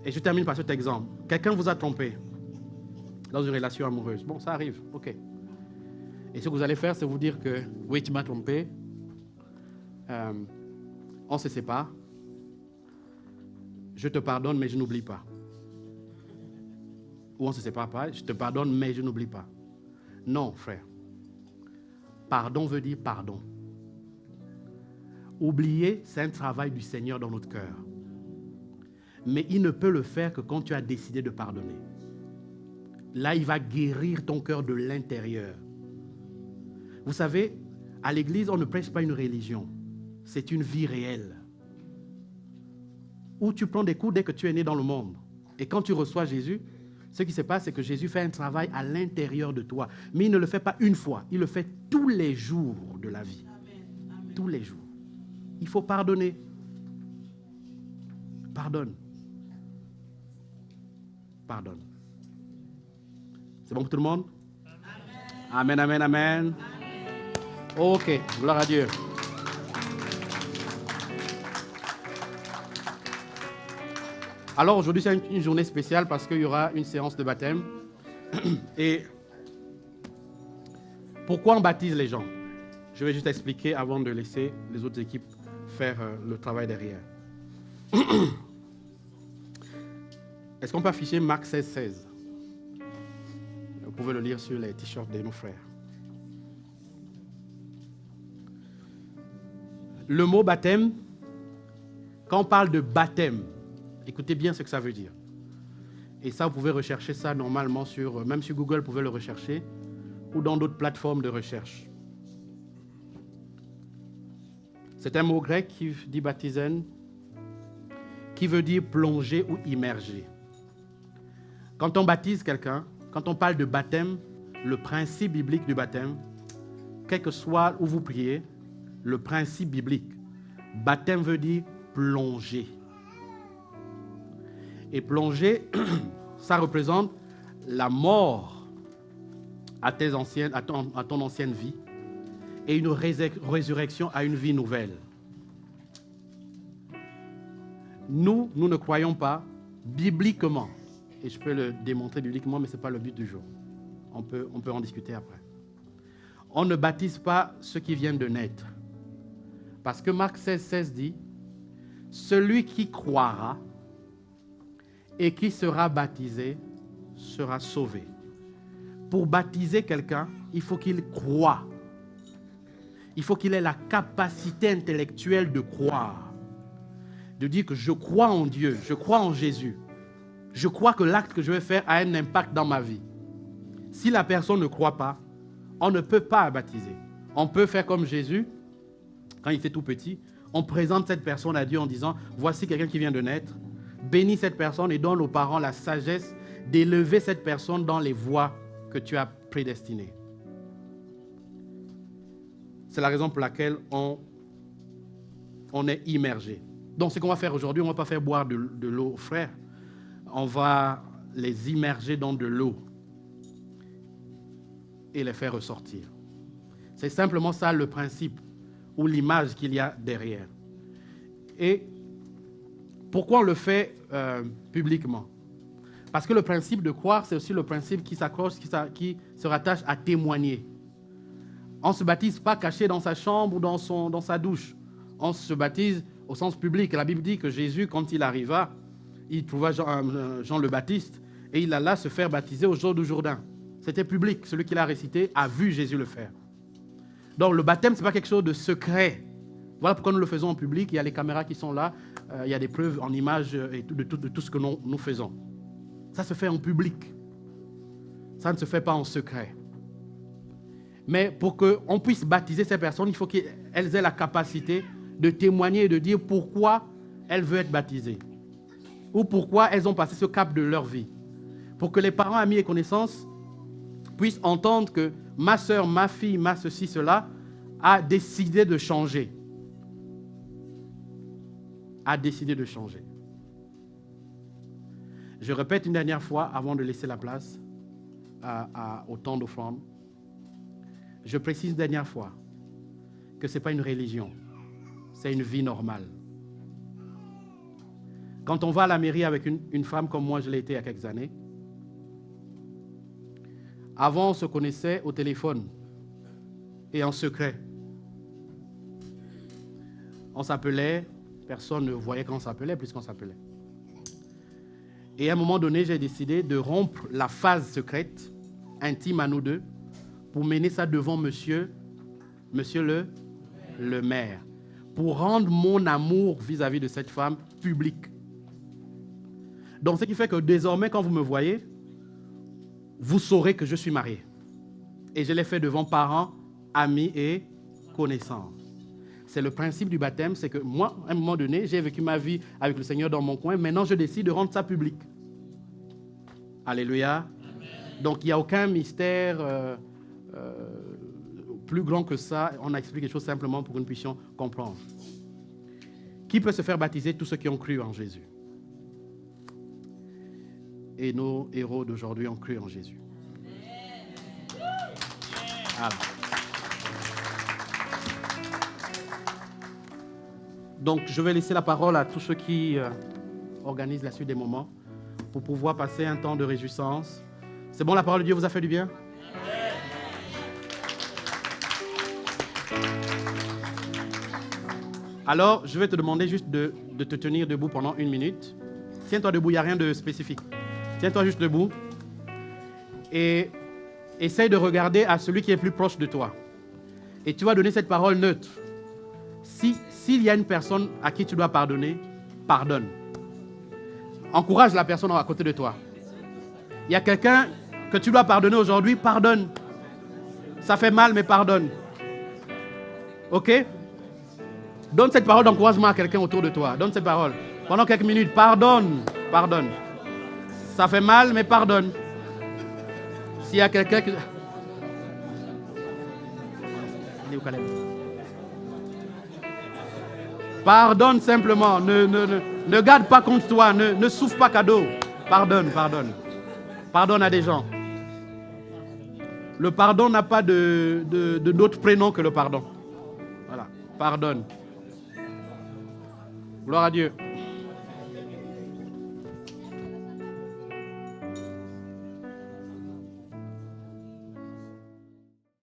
et je termine par cet exemple, quelqu'un vous a trompé dans une relation amoureuse. Bon, ça arrive, ok. Et ce que vous allez faire, c'est vous dire que, oui, tu m'as trompé, on se sépare, je te pardonne, mais je n'oublie pas. Ou on ne se sépare pas, je te pardonne, mais je n'oublie pas. Non, frère. Pardon veut dire pardon. Oublier, c'est un travail du Seigneur dans notre cœur. Mais il ne peut le faire que quand tu as décidé de pardonner. Là, il va guérir ton cœur de l'intérieur. Vous savez, à l'église, on ne prêche pas une religion. C'est une vie réelle. Où tu prends des coups dès que tu es né dans le monde. Et quand tu reçois Jésus, ce qui se passe, c'est que Jésus fait un travail à l'intérieur de toi. Mais il ne le fait pas une fois, il le fait tous les jours de la vie. Amen. Tous les jours. Il faut pardonner. Pardonne. Pardonne. C'est bon pour tout le monde? Amen, amen, amen. Amen. Ok, gloire à Dieu. Alors aujourd'hui, c'est une journée spéciale parce qu'il y aura une séance de baptême. Et pourquoi on baptise les gens? Je vais juste expliquer avant de laisser les autres équipes faire le travail derrière. Est-ce qu'on peut afficher Marc 16, 16? Vous pouvez le lire sur les t-shirts de nos frères. Le mot baptême, quand on parle de baptême, écoutez bien ce que ça veut dire. Et ça, vous pouvez rechercher ça normalement même sur Google, vous pouvez le rechercher, ou dans d'autres plateformes de recherche. C'est un mot grec qui dit baptizen, qui veut dire plonger ou immerger. Quand on baptise quelqu'un, quand on parle de baptême, le principe biblique du baptême, quel que soit où vous priez, le principe biblique, baptême veut dire plonger. Et plonger, ça représente la mort à ton ancienne vie et une résurrection à une vie nouvelle. Nous ne croyons pas bibliquement, et je peux le démontrer bibliquement, mais ce n'est pas le but du jour. On peut en discuter après. On ne baptise pas ceux qui viennent de naître. Parce que Marc 16, 16 dit, « Celui qui croira et qui sera baptisé sera sauvé. » Pour baptiser quelqu'un, il faut qu'il croie. Il faut qu'il ait la capacité intellectuelle de croire. De dire que je crois en Dieu, je crois en Jésus. Je crois que l'acte que je vais faire a un impact dans ma vie. Si la personne ne croit pas, on ne peut pas baptiser. On peut faire comme Jésus, quand il était tout petit, on présente cette personne à Dieu en disant, voici quelqu'un qui vient de naître, bénis cette personne et donne aux parents la sagesse d'élever cette personne dans les voies que tu as prédestinées. C'est la raison pour laquelle on est immergé. Donc ce qu'on va faire aujourd'hui, on ne va pas faire boire de l'eau aux frères, on va les immerger dans de l'eau et les faire ressortir. C'est simplement ça le principe ou l'image qu'il y a derrière. Et pourquoi on le fait publiquement? Parce que le principe de croire, c'est aussi le principe qui s'accroche, qui se rattache à témoigner. On ne se baptise pas caché dans sa chambre ou dans sa douche. On se baptise au sens public. La Bible dit que Jésus, quand il arriva, il trouva Jean le Baptiste et il alla se faire baptiser au Jourdain du Jourdain. C'était public. Celui qui l'a récité a vu Jésus le faire. Donc le baptême, ce n'est pas quelque chose de secret. Voilà pourquoi nous le faisons en public. Il y a les caméras qui sont là. Il y a des preuves en images de tout ce que nous faisons. Ça se fait en public. Ça ne se fait pas en secret. Mais pour qu'on puisse baptiser ces personnes, il faut qu'elles aient la capacité de témoigner et de dire pourquoi elles veulent être baptisées. Ou pourquoi elles ont passé ce cap de leur vie. Pour que les parents, amis et connaissances puissent entendre que ma soeur, ma fille, ma ceci, cela, a décidé de changer. A décidé de changer. Je répète une dernière fois avant de laisser la place au temps d'offrande. Je précise une dernière fois que ce n'est pas une religion, c'est une vie normale. Quand on va à la mairie avec une femme comme moi, je l'ai été il y a quelques années, avant on se connaissait au téléphone et en secret. On s'appelait, personne ne voyait quand on s'appelait puisqu'on s'appelait. Et à un moment donné, j'ai décidé de rompre la phase secrète, intime à nous deux, pour mener ça devant monsieur le maire, pour rendre mon amour vis-à-vis de cette femme public. Donc, ce qui fait que désormais, quand vous me voyez, vous saurez que je suis marié. Et je l'ai fait devant parents, amis et connaissances. C'est le principe du baptême, c'est que moi, à un moment donné, j'ai vécu ma vie avec le Seigneur dans mon coin. Maintenant, je décide de rendre ça public. Alléluia. Donc, il n'y a aucun mystère plus grand que ça. On a expliqué les choses simplement pour que nous puissions comprendre. Qui peut se faire baptiser? Tous ceux qui ont cru en Jésus. Et nos héros d'aujourd'hui ont cru en Jésus. Voilà. Donc, je vais laisser la parole à tous ceux qui organisent la suite des moments pour pouvoir passer un temps de réjouissance. C'est bon, la parole de Dieu vous a fait du bien? Alors, je vais te demander juste de te tenir debout pendant 1 minute. Tiens-toi debout, il n'y a rien de spécifique. Tiens-toi juste debout et essaye de regarder à celui qui est plus proche de toi. Et tu vas donner cette parole neutre. S'il y a une personne à qui tu dois pardonner, pardonne. Encourage la personne à côté de toi. Il y a quelqu'un que tu dois pardonner aujourd'hui, pardonne. Ça fait mal, mais pardonne. Ok? Donne cette parole d'encouragement à quelqu'un autour de toi. Donne cette parole. Pendant quelques minutes, pardonne. Pardonne. Ça fait mal, mais pardonne. S'il y a quelqu'un qui... Pardonne simplement. Ne garde pas contre toi. Ne souffre pas cadeau. Pardonne, pardonne. Pardonne à des gens. Le pardon n'a pas d'autre prénom que le pardon. Voilà. Pardonne. Gloire à Dieu.